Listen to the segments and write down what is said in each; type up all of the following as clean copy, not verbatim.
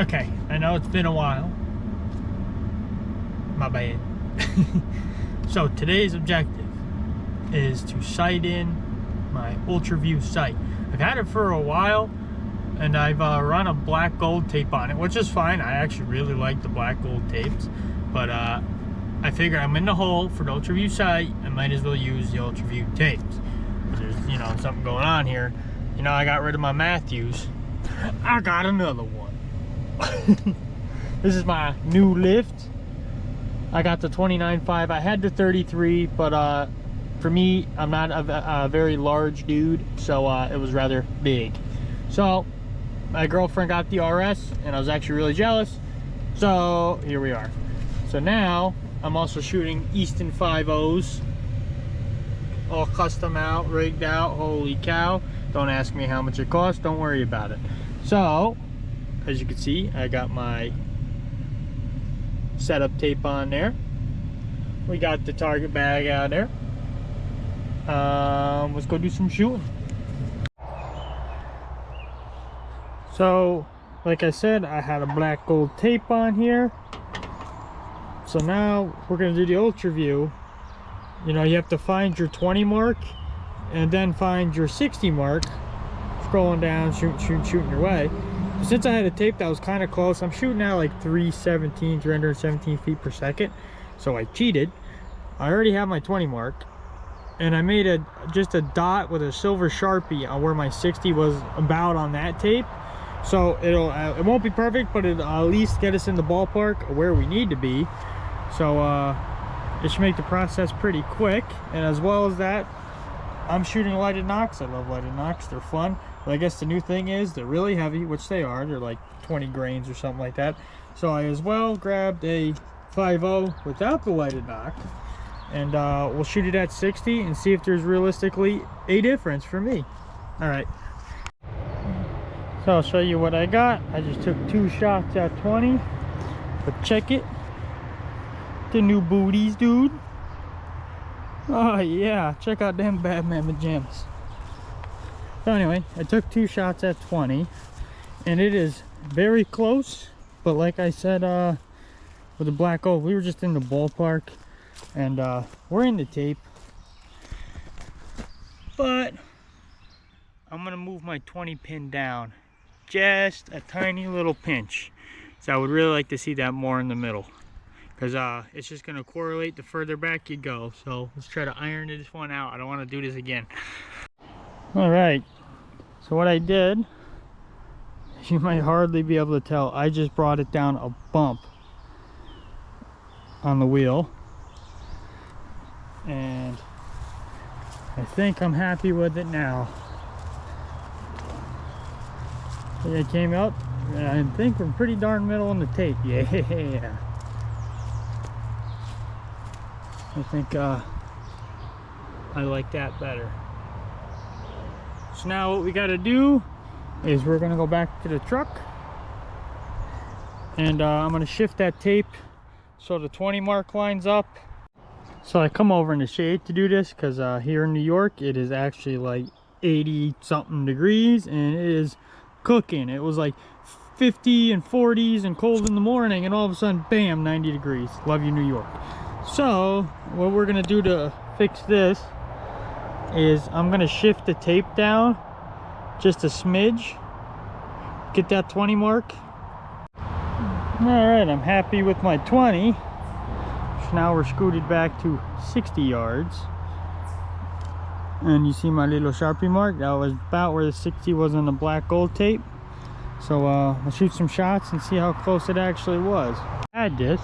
Okay, I know it's been a while. My bad. So today's objective is to sight in my Ultraview sight. I've had it for a while, and I've run a black gold tape on it, which is fine. I actually really like the black gold tapes, but I figure I'm in the hole for the Ultraview sight. I might as well use the Ultraview tapes. There's, you know, something going on here. You know, I got rid of my Mathews. I got another one. This is my new lift. I got the 29.5. I had the 33, but for me, I'm not a very large dude, so it was rather big. So my girlfriend got the RS, and I was actually really jealous. So here we are. So now I'm also shooting Easton 5.0s, all custom out, rigged out. Holy cow! Don't ask me how much it costs. Don't worry about it. So as you can see, I got my setup tape on there. We got the target bag out there. Let's go do some shooting. So like I said, I had a black gold tape on here. So now we're gonna do the Ultraview. You know, you have to find your 20 mark and then find your 60 mark, scrolling down, shooting your way. Since I had a tape that was kind of close, I'm shooting at like 317 feet per second. So I cheated. I already have my 20 mark, and I made just a dot with a silver Sharpie on where my 60 was about on that tape. So it won't be perfect, but it'll at least get us in the ballpark of where we need to be. So it should make the process pretty quick. And as well as that, I'm shooting lighted knocks. I love lighted knocks. They're fun. But I guess the new thing is they're really heavy, which they are. They're like 20 grains or something like that. So I as well grabbed a 5.0 without the lighted knock, and we'll shoot it at 60 and see if there's realistically a difference for me. All right. So I'll show you what I got. I just took 2 shots at 20, but check it. The new booties, dude. Oh yeah, check out them Batman pajamas. So anyway, I took 2 shots at 20, and it is very close. But like I said, with the black gold, we were just in the ballpark, and we're in the tape. But I'm gonna move my 20 pin down just a tiny little pinch. So I would really like to see that more in the middle, because it's just gonna correlate the further back you go. So let's try to iron this one out. I don't want to do this again. All right, so what I did, you might hardly be able to tell, I just brought it down a bump on the wheel, and I think I'm happy with it now. It came up, and I think we're pretty darn middle on the tape. Yeah, I think I like that better. So now what we got to do is we're going to go back to the truck, and I'm going to shift that tape so the 20 mark lines up. So I come over in the shade to do this, because here in New York it is actually like 80 something degrees, and it is cooking. It was like 50 and 40s and cold in the morning, and all of a sudden, bam, 90 degrees. Love you, New York. So what we're gonna do to fix this is I'm gonna shift the tape down just a smidge, get that 20 mark. All right, I'm happy with my 20. So now we're scooted back to 60 yards, and you see my little Sharpie mark. That was about where the 60 was on the black gold tape. So I'll shoot some shots and see how close it actually was. I had this.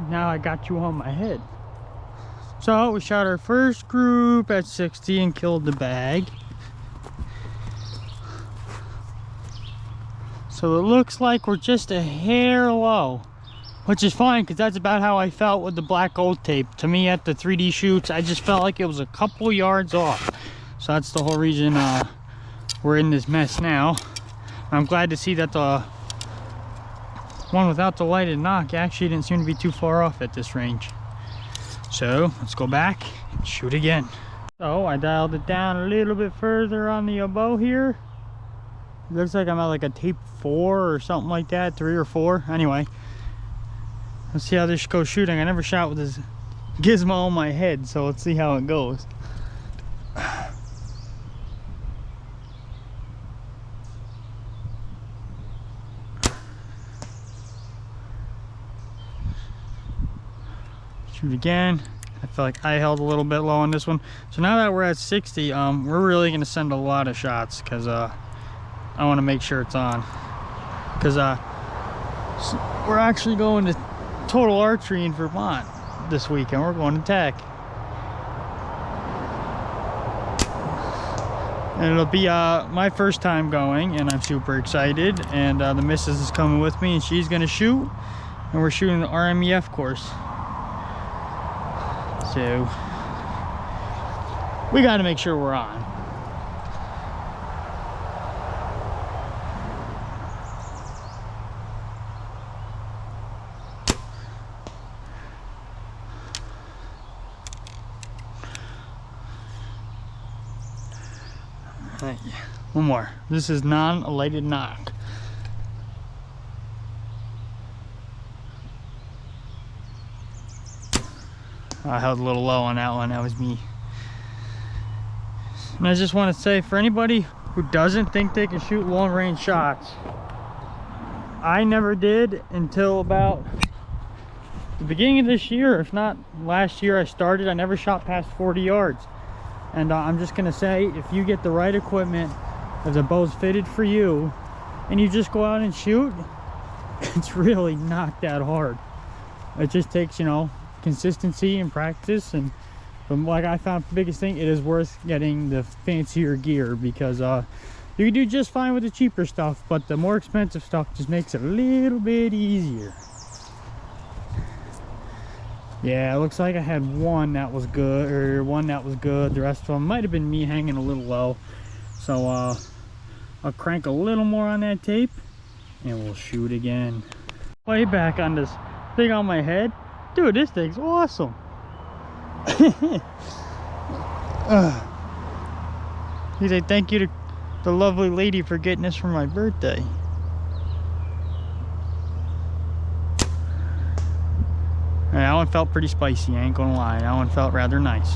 Now I got you on my head. So we shot our first group at 60 and killed the bag. So it looks like we're just a hair low, which is fine, because that's about how I felt with the black gold tape. To me, at the 3D shoots, I just felt like it was a couple yards off. So that's the whole reason we're in this mess now. I'm glad to see that the one without the lighted knock actually didn't seem to be too far off at this range. So let's go back and shoot again. So I dialed it down a little bit further on the bow here, It looks like I'm at like a tape 4 or something like that, 3 or 4. Anyway, let's see how this goes shooting. I never shot with this gizmo on my head, so let's see how it goes. Shoot again. I feel like I held a little bit low on this one. So now that we're at 60, we're really gonna send a lot of shots because I want to make sure it's on. Because we're actually going to Total Archery in Vermont this weekend. We're going to Tech, and it'll be my first time going, and I'm super excited. And the missus is coming with me, and she's gonna shoot, and we're shooting the RMEF course. So we got to make sure we're on. All right, one more. This is non-lighted knock. I held a little low on that one. That was me. And I just want to say, for anybody who doesn't think they can shoot long range shots, I never did until about the beginning of this year. If not last year, I never shot past 40 yards. And I'm just gonna say, if you get the right equipment, if the bow's fitted for you, and you just go out and shoot, it's really not that hard. It just takes, you know, consistency and practice. And like I found the biggest thing, it is worth getting the fancier gear, because you can do just fine with the cheaper stuff, but the more expensive stuff just makes it a little bit easier. Yeah, it looks like I had one that was good, or one that was good. The rest of them might have been me hanging a little low. So I'll crank a little more on that tape and we'll shoot again. Way back on this thing on my head. Dude, this thing's awesome. He said thank you to the lovely lady for getting this for my birthday. That one felt pretty spicy, I ain't gonna lie. That one felt rather nice.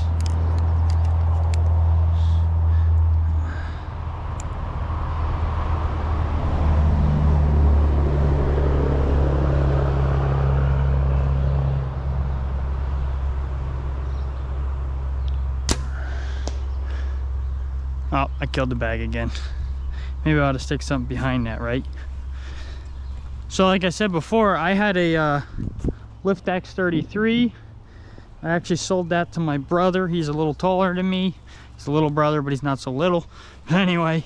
Oh, I killed the bag again. Maybe I ought to stick something behind that, right? So like I said before, I had a Lift X33. I actually sold that to my brother. He's a little taller than me. He's a little brother, but he's not so little. But anyway,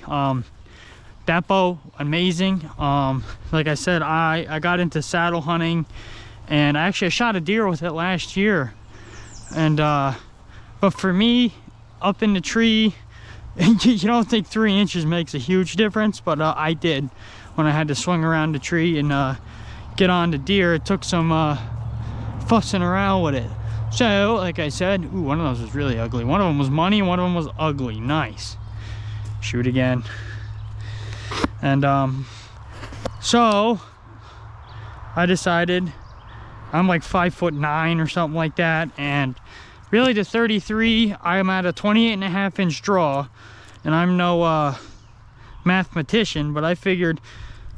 that bow, amazing. Like I said, I got into saddle hunting, and I shot a deer with it last year. And but for me, up in the tree, you don't think 3 inches makes a huge difference, but I did when I had to swing around the tree and get on the deer. It took some fussing around with it. So like I said, ooh, one of those was really ugly. One of them was money, one of them was ugly. Nice. Shoot again. And so I decided, I'm like 5'9" or something like that, and really the 33, I'm at a 28.5 inch draw, and I'm no mathematician, but I figured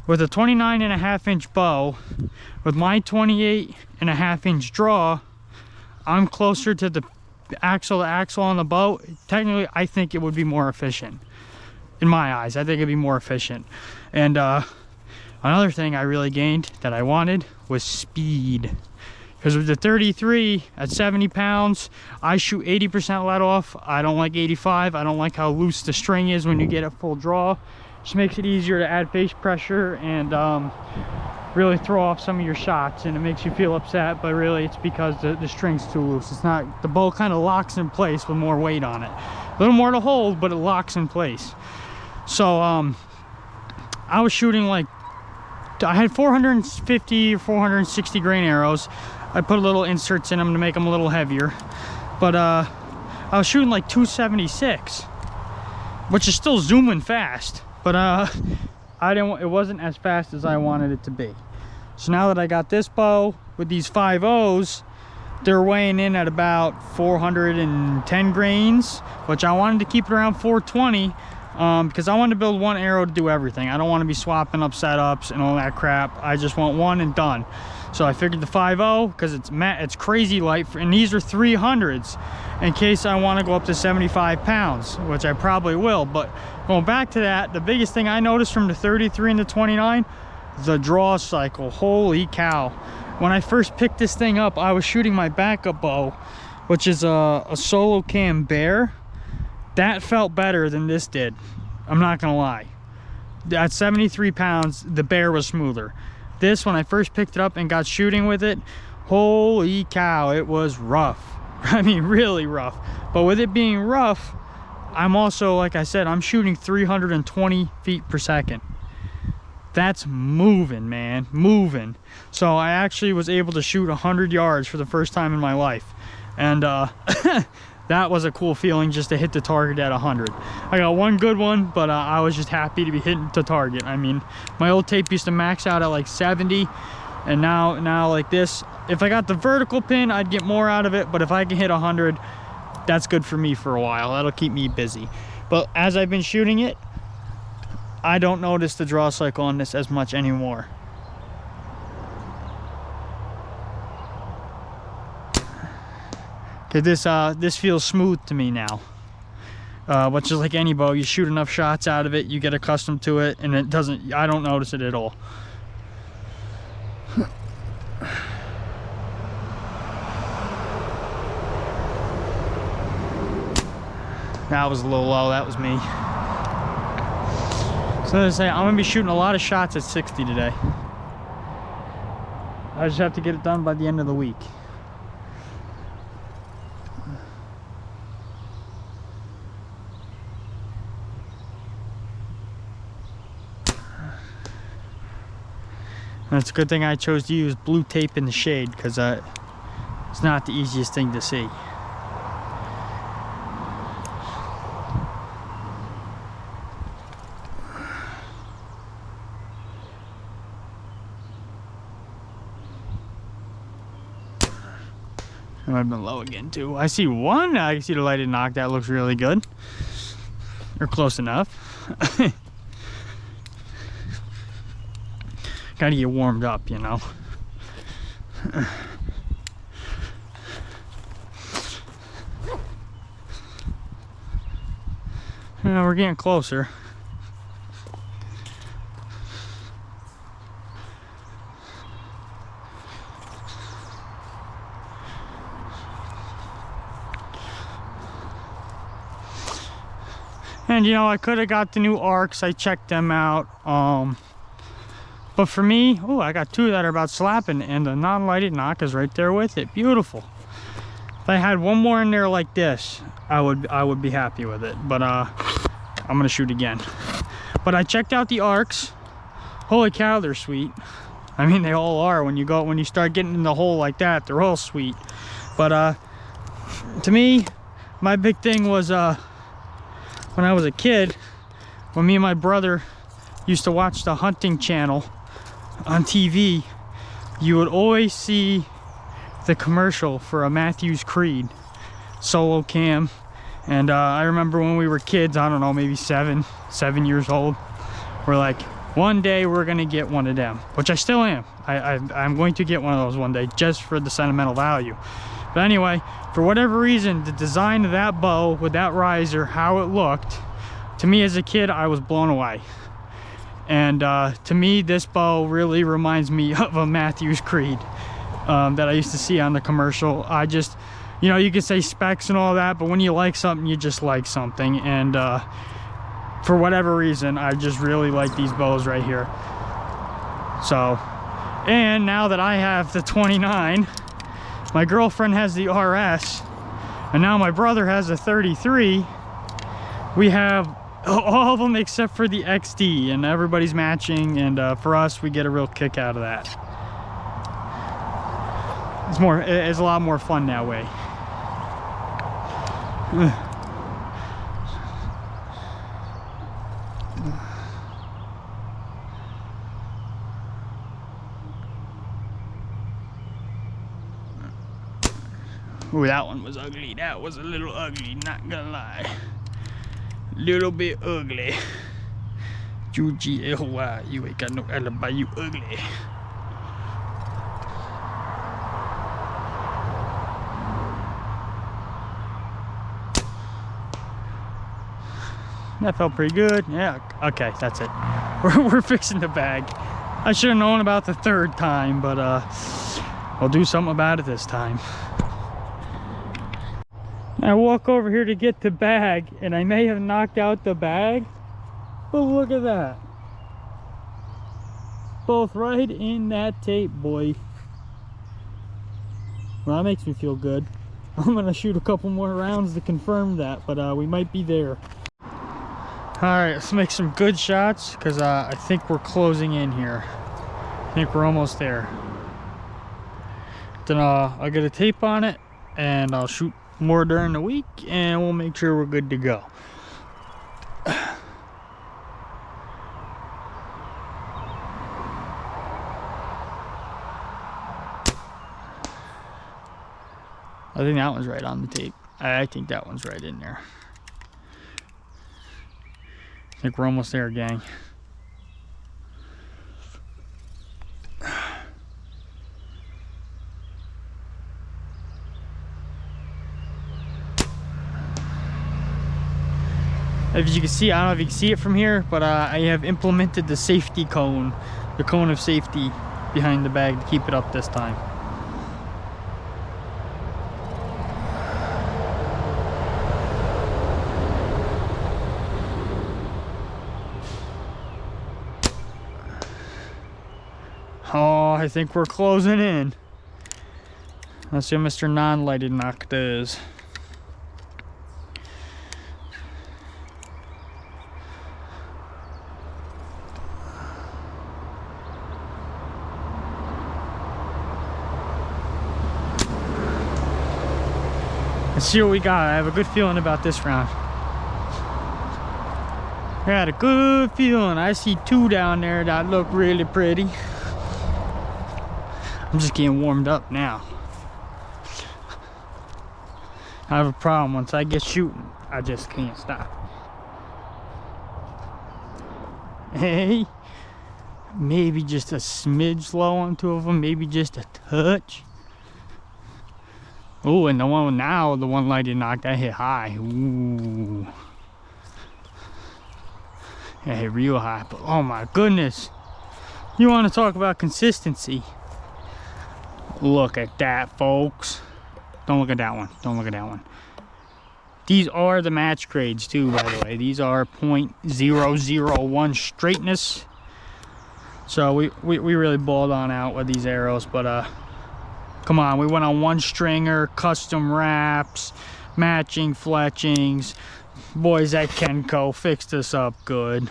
with a 29.5 inch bow, with my 28.5 inch draw, I'm closer to the axle to axle on the bow. Technically, I think it would be more efficient. In my eyes, I think it'd be more efficient. And another thing I really gained that I wanted was speed. Because with the 33 at 70 pounds, I shoot 80% let off. I don't like 85. I don't like how loose the string is when you get a full draw. Just makes it easier to add face pressure and really throw off some of your shots, and it makes you feel upset, but really it's because the string's too loose. It's not, the bow kind of locks in place with more weight on it. A little more to hold, but it locks in place. So I was shooting like, I had 450 or 460 grain arrows. I put little inserts in them to make them a little heavier, but I was shooting like 276, which is still zooming fast. But it wasn't as fast as I wanted it to be. So now that I got this bow with these 5.0s, they're weighing in at about 410 grains, which I wanted to keep it around 420 because I wanted to build one arrow to do everything. I don't want to be swapping up setups and all that crap. I just want one and done. So I figured the 5.0, because it's crazy light, and these are 300s in case I want to go up to 75 pounds, which I probably will. But going back to that, the biggest thing I noticed from the 33 and the 29, the draw cycle. Holy cow. When I first picked this thing up, I was shooting my backup bow, which is a solo cam bear. That felt better than this did. I'm not gonna lie. At 73 pounds, the bear was smoother. This, when I first picked it up and got shooting with it, holy cow, it was rough. I mean, really rough. But with it being rough, I'm also, like I said, I'm shooting 320 feet per second. That's moving, man, moving. So I actually was able to shoot 100 yards for the first time in my life. And that was a cool feeling, just to hit the target at 100. I got one good one, but I was just happy to be hitting the target. I mean, my old tape used to max out at like 70, and now like this, if I got the vertical pin, I'd get more out of it, but if I can hit 100, that's good for me for a while. That'll keep me busy. But as I've been shooting it, I don't notice the draw cycle on this as much anymore. Okay, this feels smooth to me now. Which is like any bow, you shoot enough shots out of it, you get accustomed to it, and it doesn't, I don't notice it at all. That was a little low, that was me. So as I say, I'm gonna be shooting a lot of shots at 60 today. I just have to get it done by the end of the week. And it's a good thing I chose to use blue tape in the shade, because it's not the easiest thing to see. It might have been low again too. I see one. I can see the lighted knock. That looks really good. Or close enough. Gotta get warmed up, you know. Yeah, we're getting closer. And you know, I could have got the new arcs. I checked them out. But for me, oh, I got two that are about slapping, and the non-lighted knock is right there with it. Beautiful. If I had one more in there like this, I would be happy with it. But I'm gonna shoot again. But I checked out the arcs. Holy cow, they're sweet. I mean, they all are. When you start getting in the hole like that, they're all sweet. But to me, my big thing was when I was a kid, when me and my brother used to watch the hunting channel on TV, you would always see the commercial for a Mathews Creed solo cam. And I remember when we were kids, I don't know, maybe seven years old, we're like, one day we're gonna get one of them, which I still am. I'm going to get one of those one day, just for the sentimental value. But anyway, for whatever reason, the design of that bow with that riser, how it looked, to me as a kid, I was blown away. And to me, this bow really reminds me of a Mathews Creed that I used to see on the commercial. I just, you know, you can say specs and all that, but when you like something, you just like something. And for whatever reason, I just really like these bows right here. So, and now that I have the 29, my girlfriend has the RS, and now my brother has a 33. We have all of them except for the XD, and everybody's matching, and for us, we get a real kick out of that. It's a lot more fun that way. Ooh, that one was ugly. That was a little ugly, not gonna lie. Little bit ugly. UGLY, you ain't got no alibi, you ugly. That felt pretty good. Yeah, okay, that's it. We're fixing the bag. I should have known about the third time, but I'll do something about it this time. I walk over here to get the bag, and I may have knocked out the bag, but look at that. Both right in that tape, boy. Well, that makes me feel good. I'm gonna shoot a couple more rounds to confirm that, but we might be there. Alright, let's make some good shots, because I think we're closing in here. I think we're almost there. Then I'll get a tape on it, and I'll shoot more during the week, and we'll make sure we're good to go. I think that one's right on the tape. I think that one's right in there. I think we're almost there, gang. As you can see, I don't know if you can see it from here, but I have implemented the safety cone, the cone of safety behind the bag to keep it up this time. Oh, I think we're closing in. Let's see what Mr. Non-lighted knock does. Let's see what we got. I have a good feeling about this round. I got a good feeling. I see two down there that look really pretty. I'm just getting warmed up now. I have a problem. Once I get shooting, I just can't stop. Hey, maybe just a smidge low on two of them, maybe just a touch. Oh, and the one now, the one lighted knock, that hit high. Ooh. That hit real high, but oh my goodness. You want to talk about consistency? Look at that, folks. Don't look at that one. Don't look at that one. These are the match grades too, by the way. These are .001 straightness. So we really balled on out with these arrows, but come on, we went on one stringer, custom wraps, matching fletchings. Boys at Kenco fixed us up good.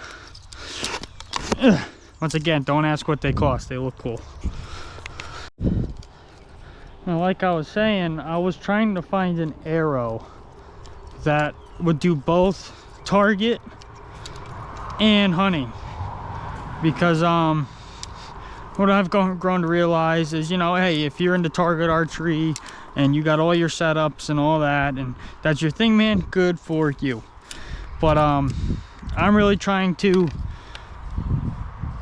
Once again, don't ask what they cost. They look cool. Now, like I was saying, I was trying to find an arrow that would do both target and hunting, because what I've grown to realize is, you know, hey, if you're into target archery and you got all your setups and all that, and that's your thing, man, good for you. But I'm really trying to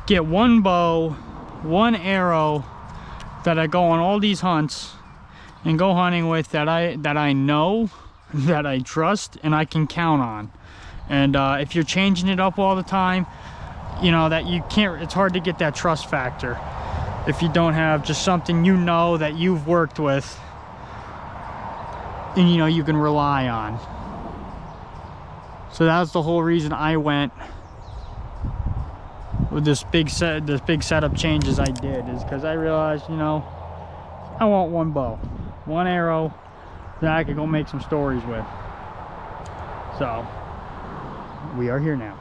get one bow, one arrow that I go on all these hunts and go hunting with, that I know, that I trust, and I can count on. And if you're changing it up all the time, you know, that you can't, it's hard to get that trust factor if you don't have just something, you know, that you've worked with and, you know, you can rely on. So that's the whole reason I went with this big setup changes I did, is because I realized, you know, I want one bow, one arrow that I could go make some stories with. So we are here now.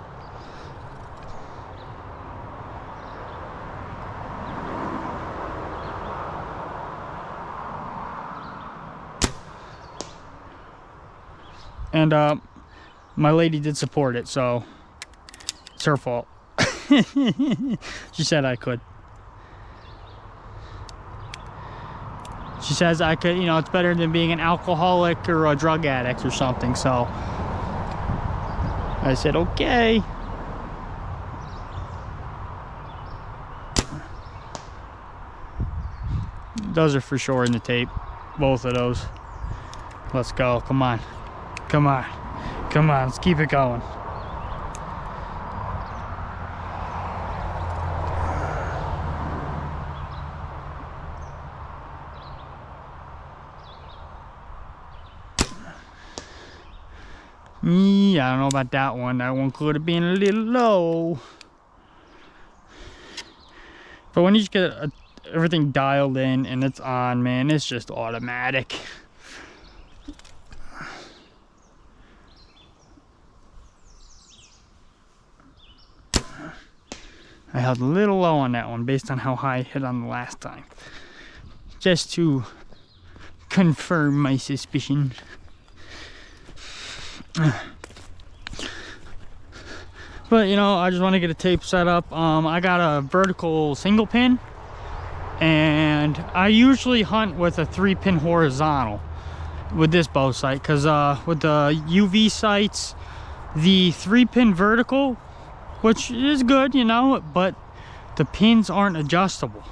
And my lady did support it, so it's her fault. She said I could. She says I could, you know, it's better than being an alcoholic or a drug addict or something. So I said, okay. Those are for sure in the tape. Both of those. Let's go. Come on. Come on. Come on. Let's keep it going. Yeah, I don't know about that one. That one could have been a little low. But when you just get everything dialed in and it's on, man, it's just automatic. I held a little low on that one based on how high I hit on the last time. Just to confirm my suspicion. But you know, I just want to get a tape set up. I got a vertical single pin, and I usually hunt with a 3-pin horizontal with this bow sight, because with the UV sights, the 3-pin vertical, which is good, you know, but the pins aren't adjustable.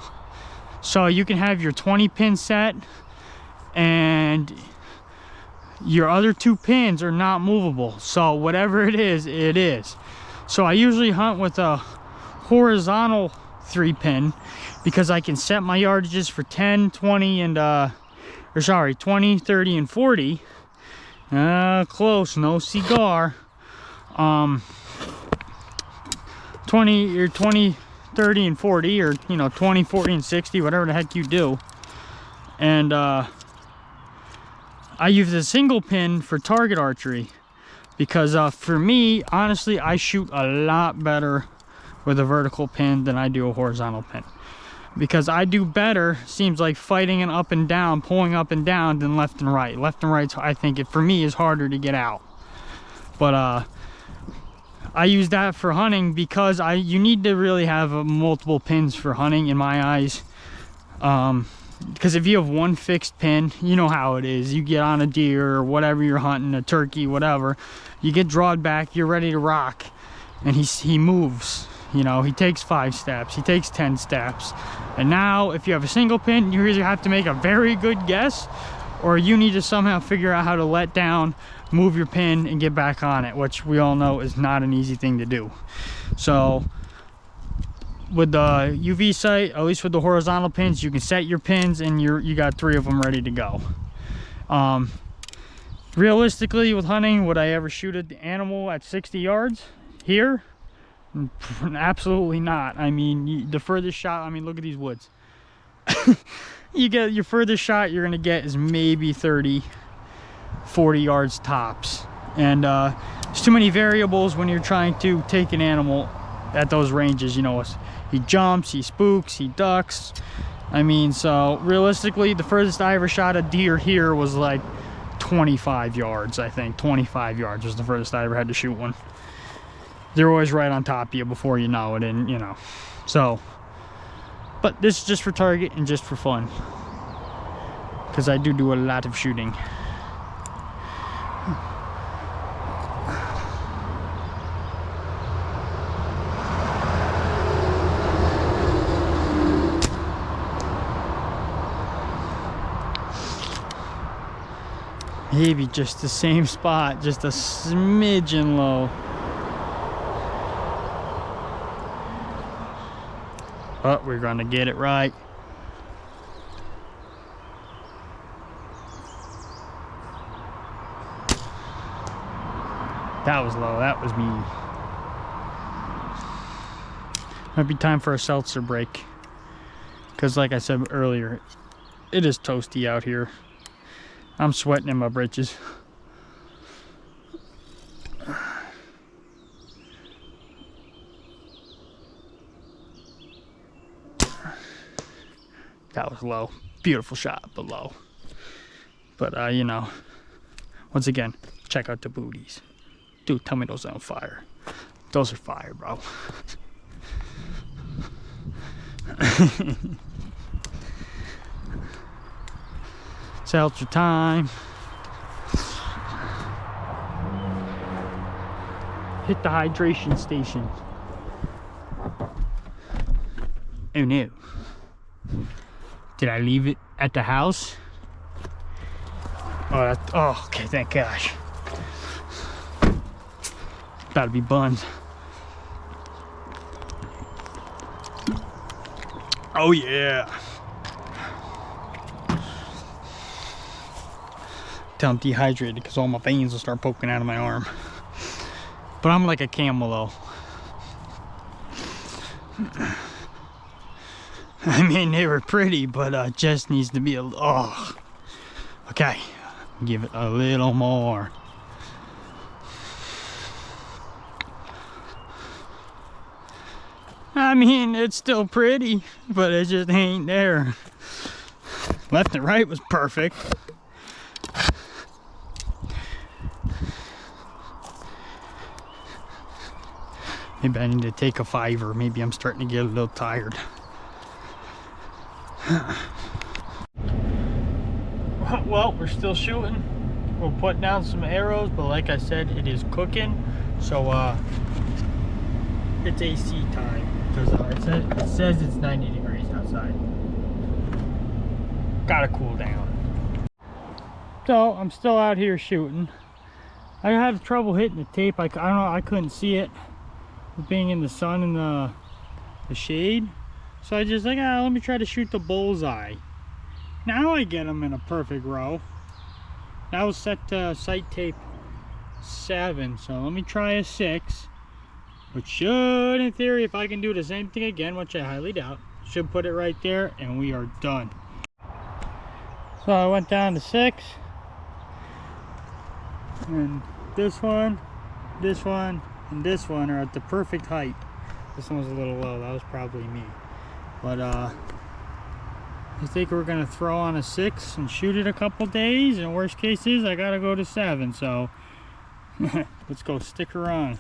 So you can have your 20-pin set and your other 2 pins are not movable. So whatever it is, it is. So I usually hunt with a horizontal 3-pin because I can set my yardages for 10, 20, and 20, 30, and 40. Close, no cigar. 20 or 20, 30, and 40, or you know, 20, 40, and 60, whatever the heck you do. And I use a single pin for target archery because for me, honestly, I shoot a lot better with a vertical pin than I do a horizontal pin, because I do better, seems like, fighting an up and down, pulling up and down, than left and right. Left and right, I think it for me is harder to get out. But I use that for hunting because you need to really have multiple pins for hunting, in my eyes. Because if you have one fixed pin, you know how it is. You get on a deer or whatever you're hunting, a turkey, whatever. You get drawn back, you're ready to rock, and he moves. You know, he takes 5 steps, he takes 10 steps. And now, if you have a single pin, you either have to make a very good guess, or you need to somehow figure out how to let down, move your pin, and get back on it, which we all know is not an easy thing to do. So with the UV sight, at least with the horizontal pins, you can set your pins and you got 3 of them ready to go. Realistically, with hunting, would I ever shoot an animal at 60 yards here? Absolutely not. I mean, the furthest shot, I mean, look at these woods. You get your furthest shot you're gonna get is maybe 30, 40 yards tops. And there's too many variables when you're trying to take an animal at those ranges. You know, he jumps, he spooks, he ducks. I mean, so realistically, the furthest I ever shot a deer here was like 25 yards, I think. 25 yards was the furthest I ever had to shoot one. They're always right on top of you before you know it, and you know. So, but this is just for target and just for fun, because I do a lot of shooting. Maybe just the same spot, just a smidgen low. But we're gonna get it right. That was low, that was me. Might be time for a seltzer break, because like I said earlier, it is toasty out here. I'm sweating in my britches. That was low. Beautiful shot, but low. But you know, once again, check out the booties. Dude, tell me those are on fire. Those are fire, bro. Seltzer time. Hit the hydration station. Oh no. Did I leave it at the house? Oh, okay, thank gosh. About to be buns. Oh yeah. Till I'm dehydrated because all my veins will start poking out of my arm. But I'm like a camel though. I mean, they were pretty, but just needs to be a, oh. Okay, give it a little more. I mean, it's still pretty, but it just ain't there. Left and right was perfect. Maybe I need to take a 5-er. Maybe I'm starting to get a little tired. Well, we're still shooting. We'll put down some arrows, but like I said, it is cooking. So it's AC time because it says it's 90 degrees outside. Gotta cool down. So I'm still out here shooting. I had trouble hitting the tape. I don't know. I couldn't see it being in the sun and the shade. So I just like, let me try to shoot the bullseye. Now I get them in a perfect row. That was set to sight tape 7, so let me try a 6, which should, in theory, if I can do the same thing again, which I highly doubt, should put it right there and we are done. So I went down to 6, and this one, and this one are at the perfect height. This one was a little low. That was probably me. But I think we're gonna throw on a 6 and shoot it a couple days, and worst case is I gotta go to 7, so let's go, stick around.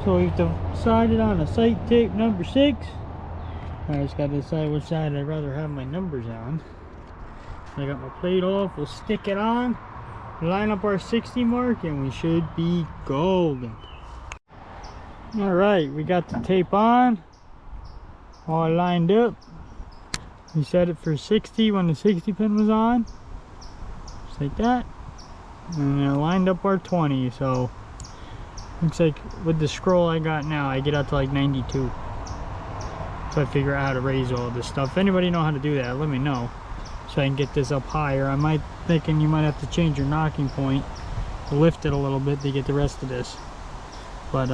So we've decided on a sight tape number 6. I just gotta decide which side I'd rather have my numbers on. I got my plate off, we'll stick it on, line up our 60 mark, and we should be golden. Alright, we got the tape on, all lined up. We set it for 60 when the 60 pin was on, just like that, and I lined up our 20. So looks like with the scroll I got now, I get out to like 92. So I figure out how to raise all this stuff. If anybody know how to do that, let me know so I can get this up higher. I might thinking you might have to change your knocking point, lift it a little bit to get the rest of this, but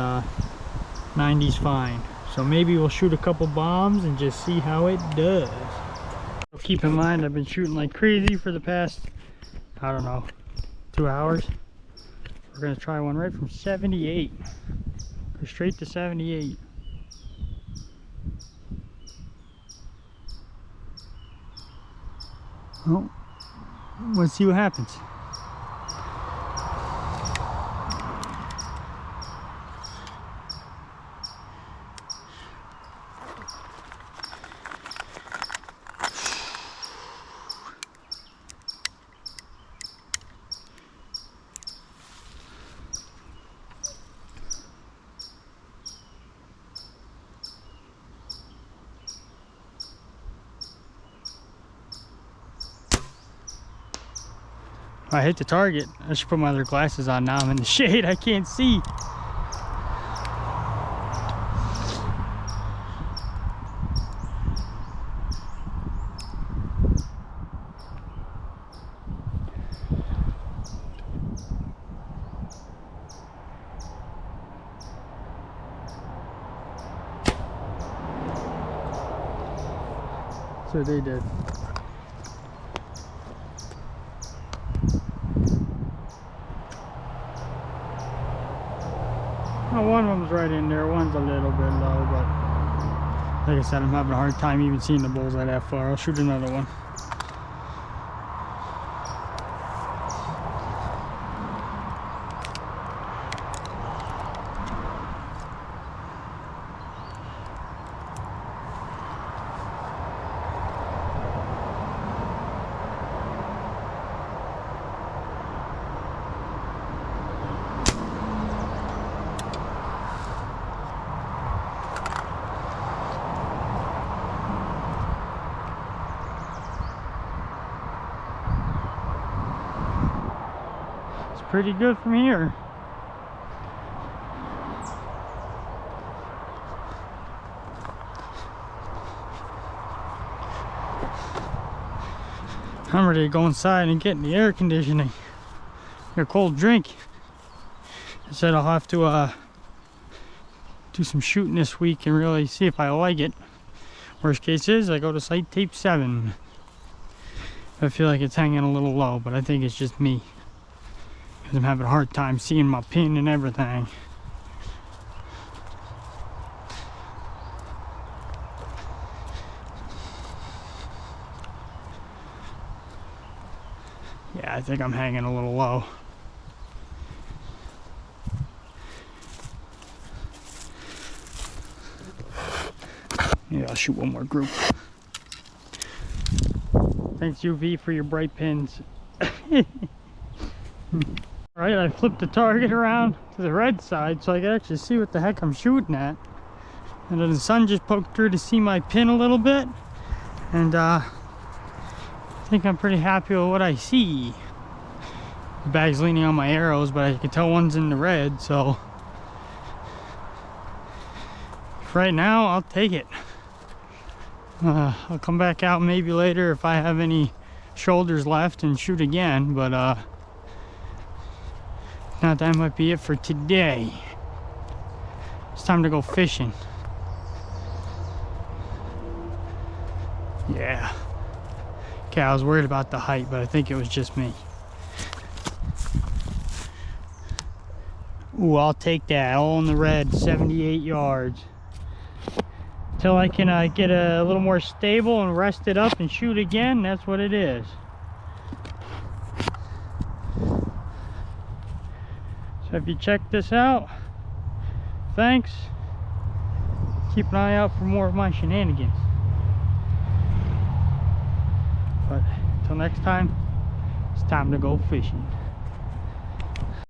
90's fine. So maybe we'll shoot a couple bombs and just see how it does. Keep in mind, I've been shooting like crazy for the past, I don't know, 2 hours. We're gonna try one right from 78. Go straight to 78. Oh, let's see what happens. I hit the target. I should put my other glasses on now. I'm in the shade. I can't see. So they did. Oh, one of them's right in there, one's a little bit low, but like I said, I'm having a hard time even seeing the bullseye that far. I'll shoot another one. pretty good from here. I'm ready to go inside and get in the air conditioning. Get a cold drink. I said I'll have to do some shooting this week and really see if I like it. Worst case is I go to site tape 7. I feel like it's hanging a little low, but I think it's just me, because I'm having a hard time seeing my pin and everything. Yeah, I think I'm hanging a little low. Yeah, I'll shoot one more group. Thanks UV for your bright pins. Alright, I flipped the target around to the red side so I can actually see what the heck I'm shooting at. And then the sun just poked through to see my pin a little bit. And I think I'm pretty happy with what I see. The bag's leaning on my arrows, but I can tell one's in the red, so for right now, I'll take it. I'll come back out maybe later if I have any shoulders left and shoot again, but now that might be it for today. It's time to go fishing. Yeah. Okay, I was worried about the height, but I think it was just me. Ooh, I'll take that. All in the red, 78 yards. Till I can get a little more stable and rest it up and shoot again, that's what it is. So if you check this out, thanks. Keep an eye out for more of my shenanigans. But until next time, it's time to go fishing.